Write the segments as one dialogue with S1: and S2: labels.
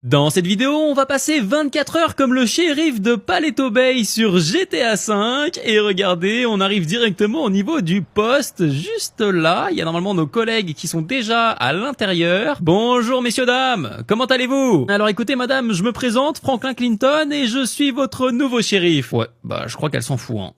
S1: Dans cette vidéo, on va passer 24 heures comme le shérif de Paleto Bay sur GTA V et regardez, on arrive directement au niveau du poste, juste là, il y a normalement nos collègues qui sont déjà à l'intérieur. Bonjour messieurs dames, comment allez-vous? Alors écoutez madame, je me présente, Franklin Clinton et je suis votre nouveau shérif. Ouais, bah je crois qu'elle s'en fout hein.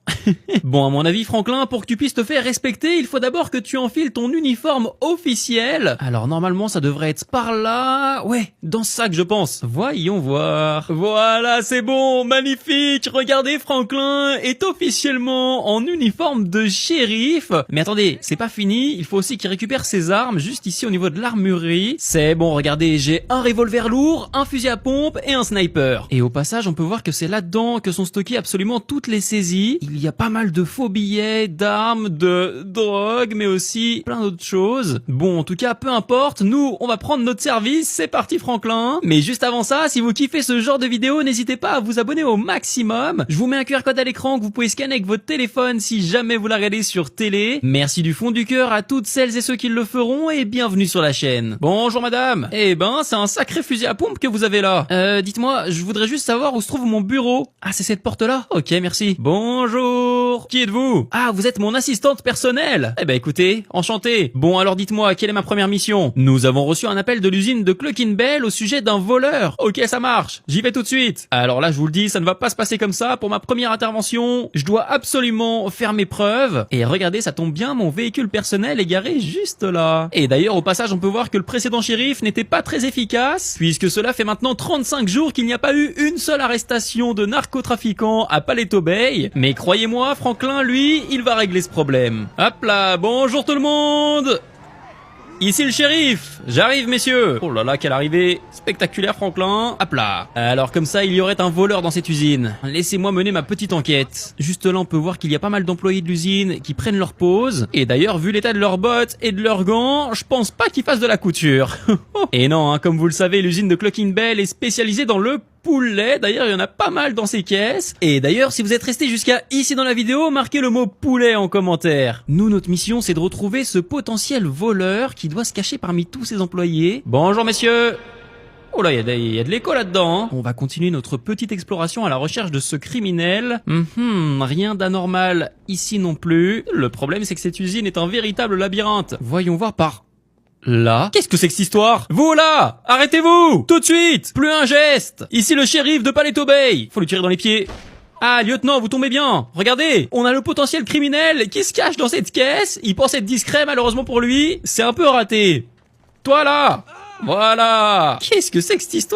S1: Bon à mon avis Franklin, pour que tu puisses te faire respecter, il faut d'abord que tu enfiles ton uniforme officiel. Alors normalement ça devrait être par là, ouais, dans ce sac je pense. Voyons voir. Voilà, c'est bon, magnifique. Regardez, Franklin est officiellement en uniforme de shérif. Mais attendez, c'est pas fini. Il faut aussi qu'il récupère ses armes juste ici au niveau de l'armurerie. C'est bon, regardez, j'ai un revolver lourd, un fusil à pompe et un sniper. Et au passage, on peut voir que c'est là-dedans que sont stockées absolument toutes les saisies. Il y a pas mal de faux billets, d'armes, de drogue, mais aussi plein d'autres choses. Bon, en tout cas, peu importe. Nous, on va prendre notre service. C'est parti, Franklin. Mais juste avant ça, si vous kiffez ce genre de vidéo, n'hésitez pas à vous abonner au maximum. Je vous mets un QR code à l'écran que vous pouvez scanner avec votre téléphone si jamais vous la regardez sur télé. Merci du fond du cœur à toutes celles et ceux qui le feront et bienvenue sur la chaîne. Bonjour madame. Eh ben, c'est un sacré fusil à pompe que vous avez là. Dites-moi, je voudrais juste savoir où se trouve mon bureau. Ah, c'est cette porte-là? Ok, merci. Bonjour. Qui êtes-vous? Ah, vous êtes mon assistante personnelle. Eh ben écoutez, enchanté. Bon, alors dites-moi, quelle est ma première mission? Nous avons reçu un appel de l'usine de Cloakinbell au sujet d'un voleur. Ok, ça marche. J'y vais tout de suite. Alors là, je vous le dis, ça ne va pas se passer comme ça. Pour ma première intervention, je dois absolument faire mes preuves. Et regardez, ça tombe bien, mon véhicule personnel est garé juste là. Et d'ailleurs, au passage, on peut voir que le précédent shérif n'était pas très efficace, puisque cela fait maintenant 35 jours qu'il n'y a pas eu une seule arrestation de narcotrafiquants à Paleto Bay. Mais croyez-moi, Franklin, lui, il va régler ce problème. Hop là, bonjour tout le monde. Ici le shérif, j'arrive messieurs. Oh là là, quelle arrivée spectaculaire Franklin. Hop là. Alors comme ça, il y aurait un voleur dans cette usine. Laissez-moi mener ma petite enquête. Juste là, on peut voir qu'il y a pas mal d'employés de l'usine qui prennent leur pause. Et d'ailleurs, vu l'état de leurs bottes et de leurs gants, je pense pas qu'ils fassent de la couture. Et non, hein, comme vous le savez, l'usine de Cloakinbell est spécialisée dans le poulet. D'ailleurs, il y en a pas mal dans ces caisses. Et d'ailleurs, si vous êtes resté jusqu'à ici dans la vidéo, marquez le mot poulet en commentaire. Nous, notre mission, c'est de retrouver ce potentiel voleur qui doit se cacher parmi tous ses employés. Bonjour messieurs. Oh là, il y a de l'écho là-dedans. Hein. On va continuer notre petite exploration à la recherche de ce criminel. Rien d'anormal ici non plus. Le problème, c'est que cette usine est un véritable labyrinthe. Voyons voir par là. Qu'est-ce que c'est que cette histoire? Vous là! Arrêtez-vous! Tout de suite! Plus un geste! Ici le shérif de Paleto Bay! Faut lui tirer dans les pieds. Ah, lieutenant, vous tombez bien. Regardez, on a le potentiel criminel qui se cache dans cette caisse. Il pense être discret, malheureusement pour lui. C'est un peu raté. Toi là! Voilà! Qu'est-ce que c'est que cette histoire?